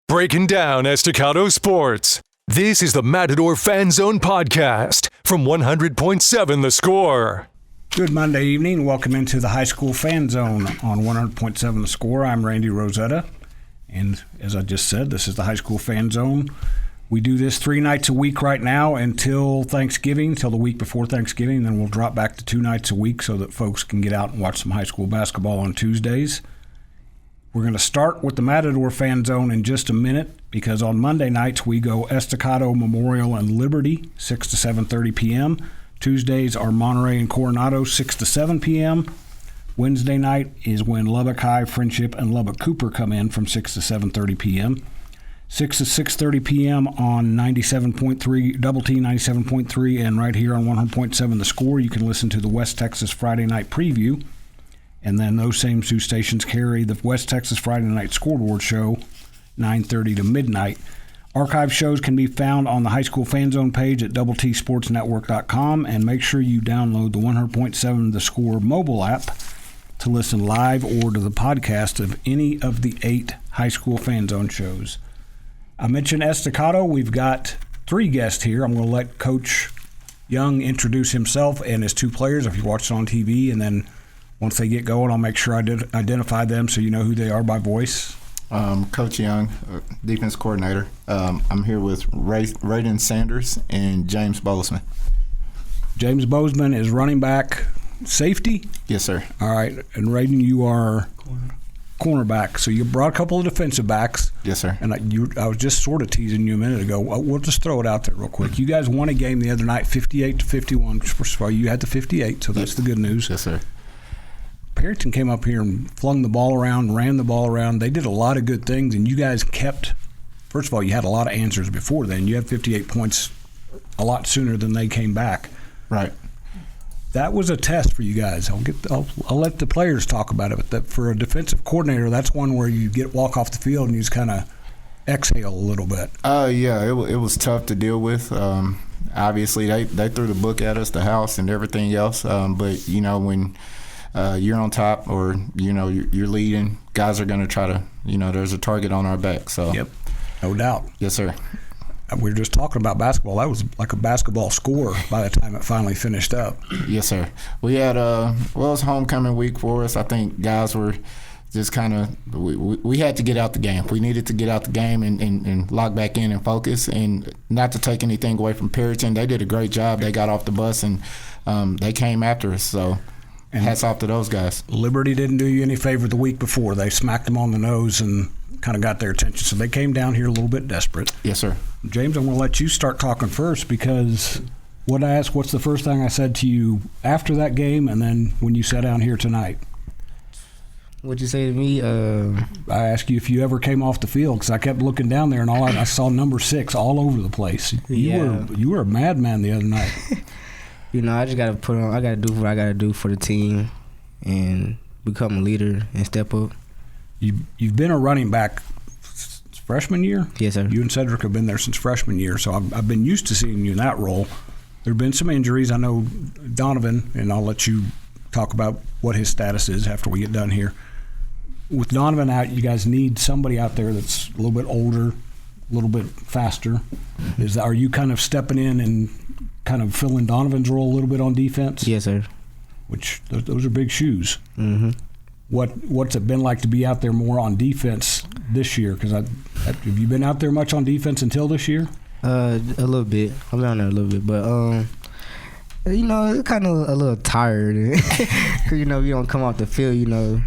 Breaking down Estacado sports. This is the Matador Fan Zone podcast from 100.7 The Score. Good Monday evening. Welcome into the High School Fan Zone on 100.7 The Score. I'm Randy Rosetta, and as I just said, this is the High School Fan Zone. We do this 3 nights a week right now until Thanksgiving, till the week before Thanksgiving. Then we'll drop back to 2 nights a week so that folks can get out and watch some high school basketball on Tuesdays. We're going to start with the Matador Fan Zone in just a minute because on Monday nights we go Estacado, Memorial, and Liberty, 6 to 7:30 p.m. Tuesdays are Monterey and Coronado, 6 to 7 p.m. Wednesday night is when Lubbock High, Friendship, and Lubbock Cooper come in from 6 to 7:30 p.m. 6 to 6:30 p.m. on 97.3, Double T 97.3, and right here on 100.7 The Score, you can listen to the West Texas Friday Night Preview. And then those same 2 stations carry the West Texas Friday Night Scoreboard Show, 9:30 to midnight. Archive shows can be found on the High School Fan Zone page at doubleTsportsnetwork.com, and make sure you download the 100.7 The Score mobile app to listen live or to the podcast of any of the 8 High School Fan Zone shows. I mentioned Estacado. We've got 3 guests here. I'm going to let Coach Young introduce himself and his 2 players if you watch it on TV, and then once they get going, I'll make sure I identify them so you know who they are by voice. Coach Young, defense coordinator. I'm here with Raiden Sanders and James Bozeman. James Bozeman is running back safety? Yes, sir. All right. And Raiden, you are cornerback. So you brought a couple of defensive backs. Yes, sir. And I was just sort of teasing you a minute ago. We'll just throw it out there real quick. You guys won a game the other night, 58-51. First of all, you had the 58, so that's the good news. Yes, sir. Perryton came up here and flung the ball around, ran the ball around. They did a lot of good things, and you guys kept – first of all, you had a lot of answers before then. You had 58 points a lot sooner than they came back. Right. That was a test for you guys. I'll let the players talk about it, but that for a defensive coordinator, that's one where you walk off the field and you just kind of exhale a little bit. Yeah, it was tough to deal with. Obviously, they threw the book at us, the house, and everything else. But, you know, when – you're on top or, you know, you're leading, guys are going to try to, you know, there's a target on our back. So. Yep, no doubt. Yes, sir. We were just talking about basketball. That was like a basketball score by the time it finally finished up. Yes, sir. We had, it was homecoming week for us. I think guys were just kind of, we had to get out the game. We needed to get out the game and lock back in and focus, and not to take anything away from Perryton. They did a great job. They got off the bus and they came after us, so. And hats off to those guys. Liberty didn't do you any favor the week before. They smacked them on the nose and kind of got their attention. So they came down here a little bit desperate. Yes, sir. James, I'm going to let you start talking first because what I asked, what's the first thing I said to you after that game and then when you sat down here tonight? What'd you say to me? I asked you if you ever came off the field because I kept looking down there and I saw number 6 all over the place. You were a madman the other night. You know, I just got to put on – I got to do what I got to do for the team and become a leader and step up. You've been a running back freshman year? Yes, sir. You and Cedric have been there since freshman year, so I've been used to seeing you in that role. There have been some injuries. I know Donovan, and I'll let you talk about what his status is after we get done here. With Donovan out, you guys need somebody out there that's a little bit older, a little bit faster. Are you kind of stepping in and – kind of filling Donovan's role a little bit on defense? Yes, sir. Which those are big shoes. Mm-hmm. What's it been like to be out there more on defense this year? Because have you been out there much on defense until this year? A little bit. I've been on there a little bit, but you know, it's kind of a little tired. You know, you don't come off the field. You know,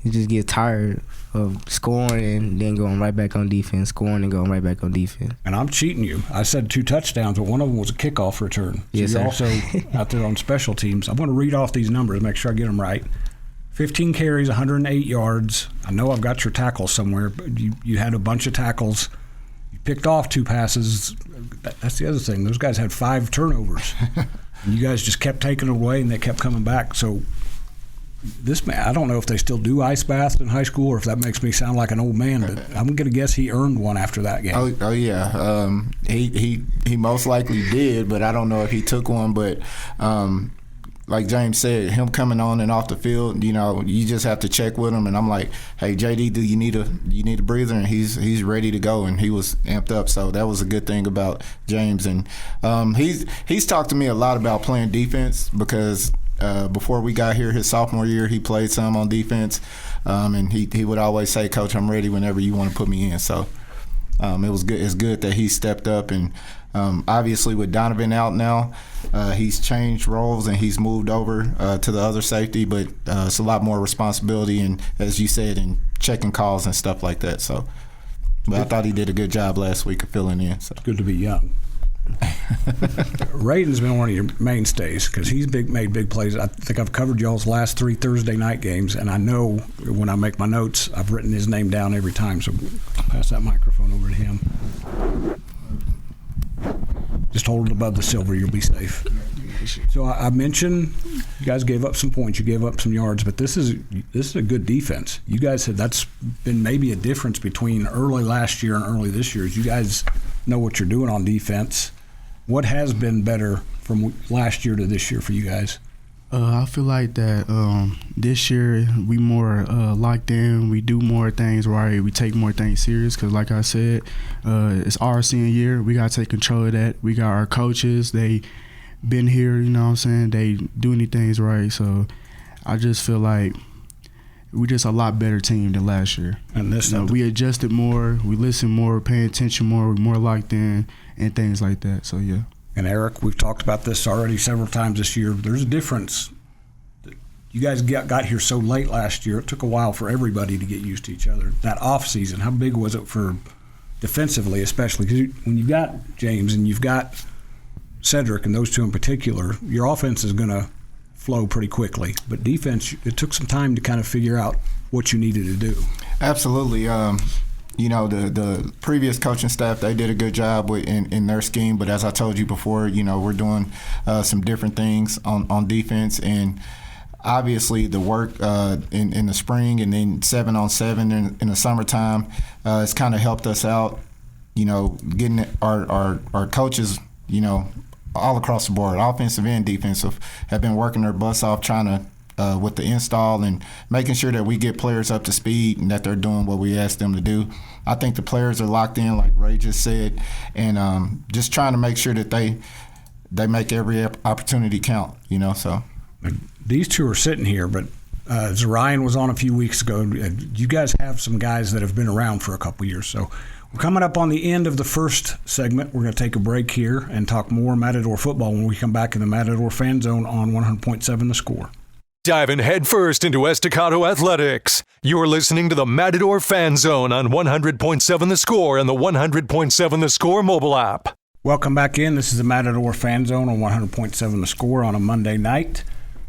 you just get tired of scoring and then going right back on defense, scoring and going right back on defense. And I'm cheating you. I said 2 touchdowns, but one of them was a kickoff return. So yes, you're sir. Also out there on special teams. I'm going to read off these numbers, make sure I get them right. 15 carries, 108 yards. I know I've got your tackles somewhere, but you had a bunch of tackles. You picked off 2 passes. That's the other thing. Those guys had 5 turnovers. And you guys just kept taking it away, and they kept coming back. So this man, I don't know if they still do ice baths in high school or if that makes me sound like an old man, but I'm going to guess he earned one after that game. Oh yeah. He most likely did, but I don't know if he took one. But like James said, him coming on and off the field, you know, you just have to check with him. And I'm like, hey, JD, do you need a breather? And he's ready to go, and he was amped up. So that was a good thing about James. And he's talked to me a lot about playing defense because before we got here, his sophomore year, he played some on defense, and he would always say, Coach, I'm ready whenever you want to put me in. So it was good. It's good that he stepped up, and obviously with Donovan out now, he's changed roles and he's moved over to the other safety, but it's a lot more responsibility and, as you said, in checking calls and stuff like that. So, but I thought he did a good job last week of filling in. So. It's good to be young. Rayden's been one of your mainstays because he's made big plays. I think I've covered y'all's last 3 Thursday night games, and I know when I make my notes, I've written his name down every time. So pass that microphone over to him. Just hold it above the silver, you'll be safe. So I mentioned you guys gave up some points, you gave up some yards, but this is a good defense. You guys said that's been maybe a difference between early last year and early this year. Is you guys know what you're doing on defense. What has been better from last year to this year for you guys? I feel like that this year we more locked in. We do more things right. We take more things serious because, like I said, it's our senior year. We got to take control of that. We got our coaches. They been here, you know what I'm saying? They doing things right. So I just feel like we're just a lot better team than last year. And this, we adjusted more. We listened more, paying attention more. We're more locked in and things like that. So, yeah. And Eric, we've talked about this already several times this year. There's a difference. You guys got here so late last year. It took a while for everybody to get used to each other. That off season, how big was it for defensively, especially? Because when you've got James and you've got Cedric and those two in particular, your offense is going to flow pretty quickly. But defense, it took some time to kind of figure out what you needed to do. Absolutely. You know, the previous coaching staff, they did a good job in their scheme. But as I told you before, you know, we're doing some different things on defense. And obviously the work in the spring and then 7-on-7 in the summertime has kind of helped us out, you know, getting our coaches, you know, all across the board, offensive and defensive, have been working their butts off trying to with the install and making sure that we get players up to speed and that they're doing what we asked them to do. I think the players are locked in, like Ray just said, and just trying to make sure that they make every opportunity count, you know. So these two are sitting here, but Zarian was on a few weeks ago. You guys have some guys that have been around for a couple years. So we're coming up on the end of the first segment. We're going to take a break here and talk more Matador football when we come back in the Matador Fan Zone on 100.7 The Score. Diving headfirst into Estacado athletics. You're listening to the Matador Fan Zone on 100.7 The Score and the 100.7 The Score mobile app. Welcome back in. This is the Matador Fan Zone on 100.7 The Score on a Monday night.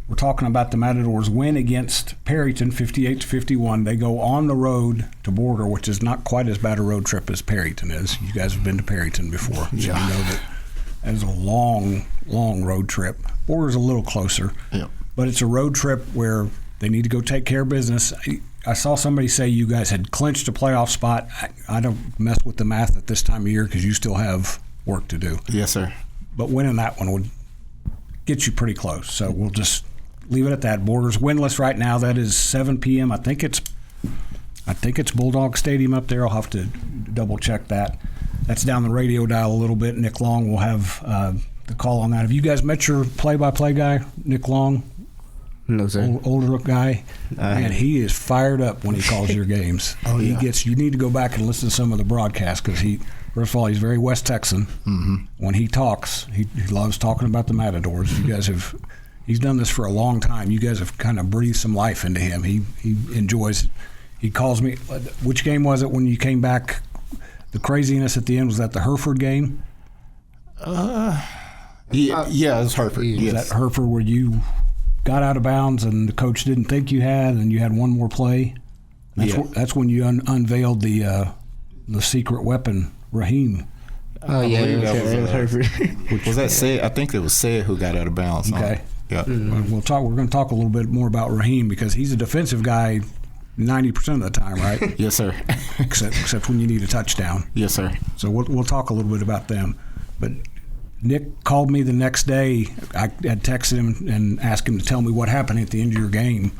We're talking about the Matadors' win against Perryton, 58-51. They go on the road to Borger, which is not quite as bad a road trip as Perryton is. You guys have been to Perryton before, so you know that is a long, long road trip. Borger's a little closer. Yep. But it's a road trip where they need to go take care of business. I saw somebody say you guys had clinched a playoff spot. I don't mess with the math at this time of year because you still have work to do. Yes, sir. But winning that one would get you pretty close. So we'll just leave it at that. Borger's winless right now. That is 7 p.m. I think it's Bulldog Stadium up there. I'll have to double check that. That's down the radio dial a little bit. Nick Long will have the call on that. Have you guys met your play-by-play guy, Nick Long? No, sir. Older guy, and he is fired up when he calls your games. Yeah. You need to go back and listen to some of the broadcasts because first of all, he's very West Texan. Mm-hmm. When he talks, he loves talking about the Matadors. He's done this for a long time. You guys have kind of breathed some life into him. He enjoys. He calls me. Which game was it when you came back? The craziness at the end, was that the Hereford game? Yeah, it was Hereford. Yes. Was that Hereford where you got out of bounds and the coach didn't think you had, and you had one more play? That's when you unveiled the secret weapon, Raheem. Oh, yeah. That was Hereford. Was that Sid? I think it was Sid who got out of bounds. Okay. Yeah. We're going to talk a little bit more about Raheem because he's a defensive guy 90% of the time, right? Yes, sir. except when you need a touchdown. Yes, sir. So we'll talk a little bit about them. But Nick called me the next day. I had texted him and asked him to tell me what happened at the end of your game.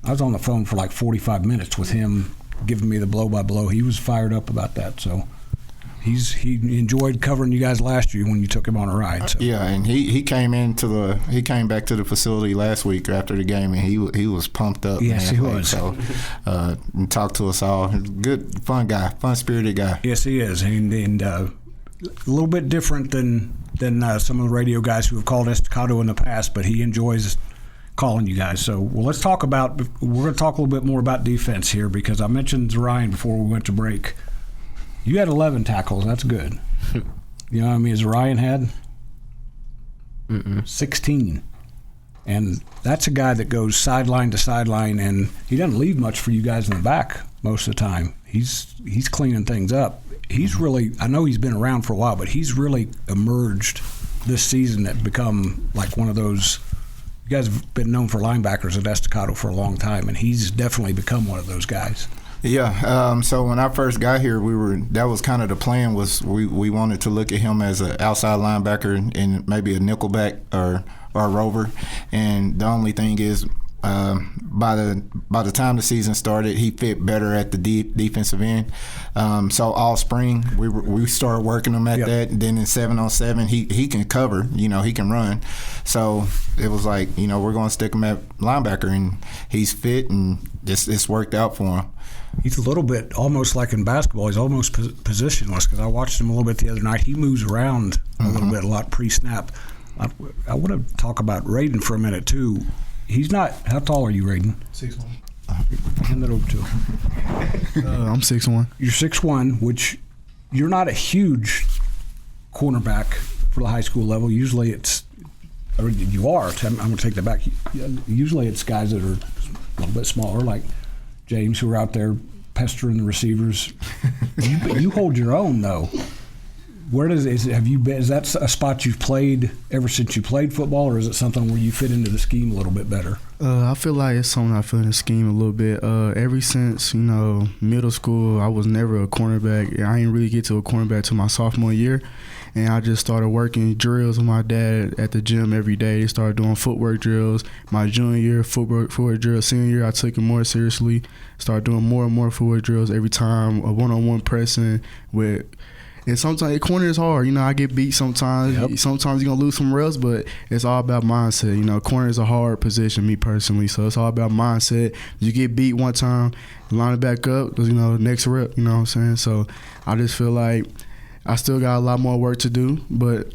I was on the phone for like 45 minutes with him, giving me the blow-by-blow. He was fired up about that. So he enjoyed covering you guys last year when you took him on a ride. So. Yeah, and he came back to the facility last week after the game, and he was pumped up. Yes, man. he was. So and talked to us all. Good, fun guy, fun-spirited guy. Yes, he is, and a little bit different than some of the radio guys who have called Estacado in the past, but he enjoys calling you guys. So, well, we're going to talk a little bit more about defense here because I mentioned Ryan before we went to break. You had 11 tackles. That's good. You know what I mean? As Ryan had 16. And that's a guy that goes sideline to sideline, and he doesn't leave much for you guys in the back most of the time. He's cleaning things up. He's really, I know he's been around for a while, but he's really emerged this season and become like one of those. You guys have been known for linebackers at Estacado for a long time, and he's definitely become one of those guys. Yeah. So when I first got here, that was kind of the plan. Was we wanted to look at him as an outside linebacker and maybe a nickelback or a rover. And the only thing is, by the time the season started, he fit better at the defensive end. So all spring we started working him at that. And then in 7-on-7, he can cover. You know, he can run. So it was like, you know, we're going to stick him at linebacker, and he's fit, and it's worked out for him. He's a little bit almost like in basketball. He's almost positionless because I watched him a little bit the other night. He moves around a little bit, a lot pre-snap. I want to talk about Raiden for a minute too. He's not. How tall are you, Raiden? 6'1". Hand that over to him. I'm 6'1". You're 6'1", which you're not a huge cornerback for the high school level. Usually it's, or you are. I'm going to take that back. Usually it's guys that are a little bit smaller, like James, who are out there pestering the receivers. You hold your own though. Where have you been? Is that a spot you've played ever since you played football, or is it something where you fit into the scheme a little bit better? I feel like it's something I fit in the scheme a little bit. Ever since, middle school, I was never a cornerback. I didn't really get to a cornerback till my sophomore year. And I just started working drills with my dad at the gym every day. They started doing footwork drills. My junior year, footwork drills. Senior year, I took it more seriously. Started doing more and more footwork drills every time, a one-on-one pressing with. And sometimes corner is hard. I get beat sometimes. Yep. Sometimes you're going to lose some reps, but it's all about mindset. Corner is a hard position, me personally. So it's all about mindset. You get beat one time, line it back up, next rep, you know what I'm saying? So I just feel like I still got a lot more work to do, but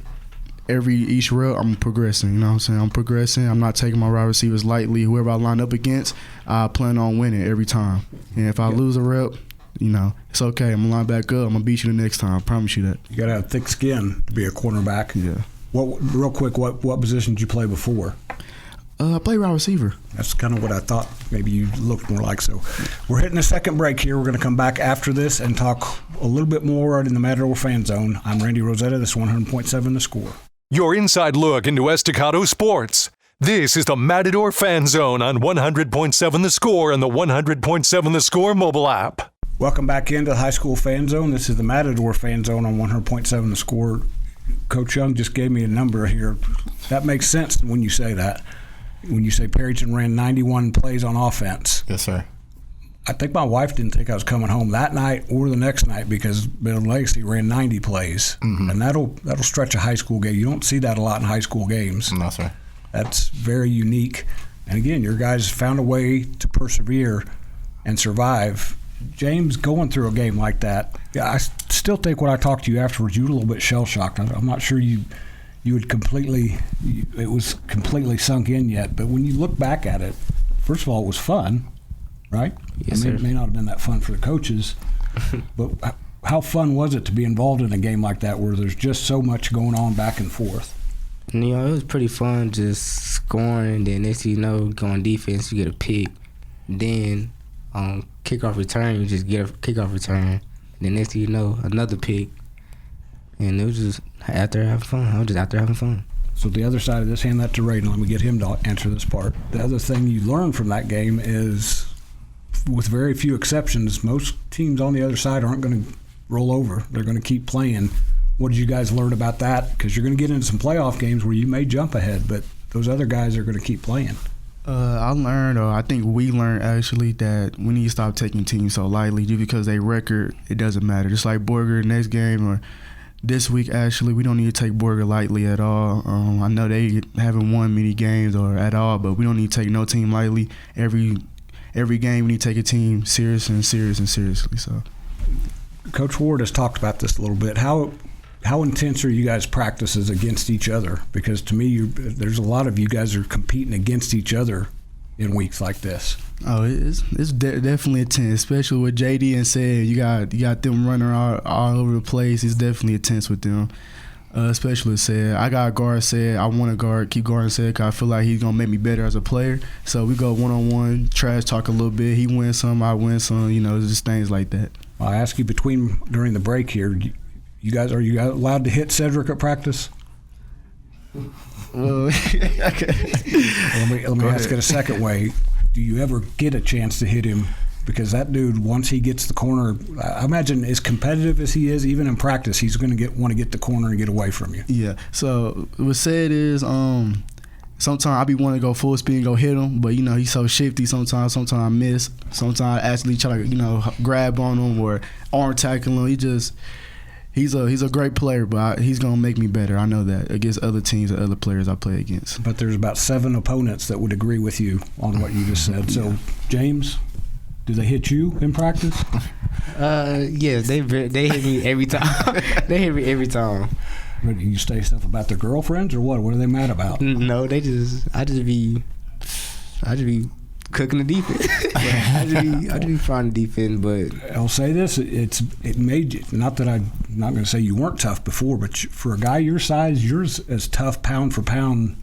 each rep, I'm progressing, you know what I'm saying? I'm progressing. I'm not taking my wide receivers lightly. Whoever I line up against, I plan on winning every time. And if I lose a rep, it's okay. I'm going to line back up. I'm going to beat you the next time. I promise you that. You got to have thick skin to be a cornerback. Yeah. Real quick, what position did you play before? I play wide receiver. That's kind of what I thought maybe you looked more like. So we're hitting a second break here. We're going to come back after this and talk a little bit more in the Matador Fan Zone. I'm Randy Rosetta. This is 100.7 The Score. Your inside look into Estacado sports. This is the Matador Fan Zone on 100.7 The Score and the 100.7 The Score mobile app. Welcome back into the High School Fan Zone. This is the Matador Fan Zone on 100.7 The Score. Coach Young just gave me a number here. That makes sense when you say that. When you say Perryton ran 91 plays on offense. Yes, sir. I think my wife didn't think I was coming home that night or the next night because Middle Legacy ran 90 plays. Mm-hmm. And that'll stretch a high school game. You don't see that a lot in high school games. No, sir. That's very unique. And again, your guys found a way to persevere and survive. James, going through a game like that, I still think when I talked to you afterwards, you were a little bit shell-shocked. I'm not sure you had it was completely sunk in yet. But when you look back at it, first of all, it was fun, right? Yes, sir. It may not have been that fun for the coaches, but how fun was it to be involved in a game like that where there's just so much going on back and forth? It was pretty fun just scoring, and then next thing you know, going defense, you get a pick. Then kickoff return, you just get a kickoff return. Then next thing you know, another pick. And it was just out there having fun. I was just out there having fun. So the other side of this, hand that to Raiden. Let me get him to answer this part. The other thing you learn from that game is, with very few exceptions, most teams on the other side aren't going to roll over. They're going to keep playing. What did you guys learn about that? Because you're going to get into some playoff games where you may jump ahead, but those other guys are going to keep playing. I learned, or I think we learned actually, that we need to stop taking teams so lightly just because they record, it doesn't matter. Just like Borger next game or this week, actually, we don't need to take Borger lightly at all. I know they haven't won many games or at all, but we don't need to take no team lightly. Every game we need to take a team serious and seriously. So, Coach Ward has talked about this a little bit. How intense are you guys' practices against each other? Because to me, there's a lot of you guys are competing against each other in weeks like this. Oh, it's definitely intense, especially with JD and Said. You got them running all over the place. It's definitely intense with them, especially with Said. I got guard Said. I want to keep guarding Said because I feel like he's gonna make me better as a player. So we go 1-on-1, trash talk a little bit. He wins some, I win some. Just things like that. I ask you during the break here. Are you allowed to hit Cedric at practice? Well, let me ask it a second way. Do you ever get a chance to hit him? Because that dude, once he gets the corner, I imagine as competitive as he is, even in practice, he's going to want to get the corner and get away from you. Yeah. So what Said is, sometimes I be wanting to go full speed and go hit him, but he's so shifty. Sometimes I miss. Sometimes I actually try to grab on him or arm tackle him. He's a great player, but he's gonna make me better. I know that against other teams and other players I play against. But there's about 7 opponents that would agree with you on what you just said. So, James, do they hit you in practice? Yes, they hit me every time. They hit me every time. Do you say stuff about their girlfriends or what? What are they mad about? No, I just be cooking the defense. I just be finding defense, but I'll say this: it made you. Not that I'm not going to say you weren't tough before, but for a guy your size, you're as tough pound for pound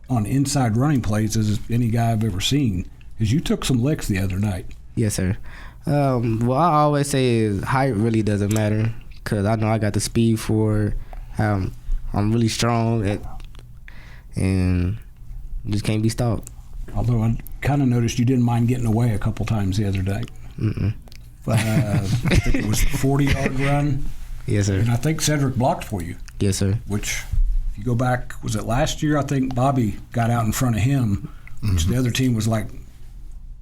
on inside running plays as any guy I've ever seen. Because you took some licks the other night. Yes, sir. What I always say is height really doesn't matter because I know I got the speed for it. I'm really strong and just can't be stopped. Although I kind of noticed you didn't mind getting away a couple times the other day. I think it was the 40-yard run. Yes, sir. And I think Cedric blocked for you. Yes, sir. Which, if you go back, was it last year? I think Bobby got out in front of him, which the other team was like,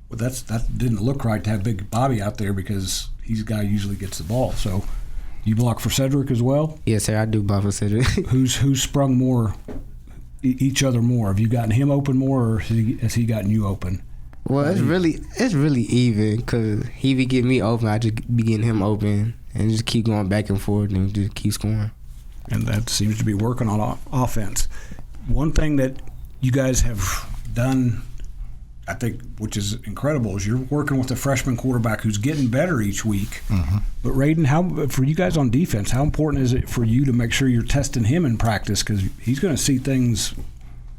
well, that didn't look right to have big Bobby out there because he's the guy who usually gets the ball. So you block for Cedric as well? Yes, sir. I do block for Cedric. Who's sprung more? Each other more? Have you gotten him open more, or has he gotten you open? Well, it's really even because he be getting me open. I just be getting him open and just keep going back and forth and just keep scoring. And that seems to be working on offense. One thing that you guys have done, I think, which is incredible, is you're working with a freshman quarterback who's getting better each week. But Raiden, for you guys on defense, how important is it for you to make sure you're testing him in practice? Because he's going to see things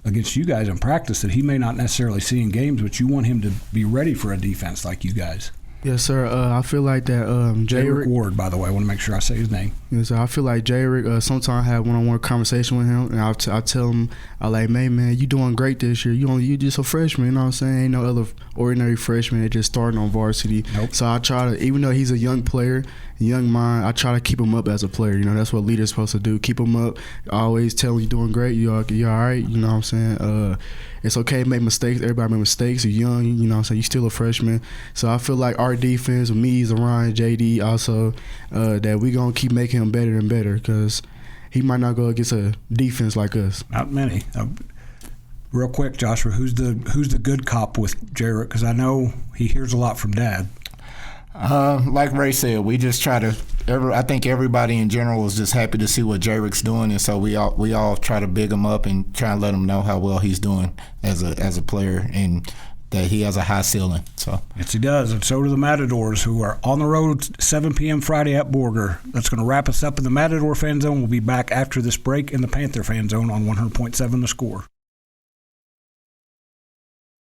against you guys in practice that he may not necessarily see in games, but you want him to be ready for a defense like you guys. Yes, sir. I feel like that Jayrick Ward, by the way, I want to make sure I say his name. Yes, sir. I feel like Jayrick, sometimes I have one-on-one conversation with him, and I tell him, I like, man, you doing great this year. You just a freshman, you know what I'm saying? Ain't no other ordinary freshman that just starting on varsity. Nope. So I try to, even though he's a young player, young mind, I try to keep him up as a player. That's what leaders supposed to do. Keep him up. I always tell him, you're doing great. You're all right. You know what I'm saying? It's okay to make mistakes. Everybody make mistakes. You're young. You know what I'm saying? You're still a freshman. So I feel like our defense, me, Zarian, JD, also, that we going to keep making him better and better because he might not go against a defense like us. Not many. Real quick, Joshua, who's the good cop with Jayrick? Because I know he hears a lot from Dad. Like Ray said, we just try to. I think everybody in general is just happy to see what Jayrick's doing, and so we all try to big him up and try and let him know how well he's doing as a player and that he has a high ceiling. So yes, he does, and so do the Matadors, who are on the road 7 p.m. Friday at Borger. That's going to wrap us up in the Matador Fan Zone. We'll be back after this break in the Panther Fan Zone on 100.7 The Score.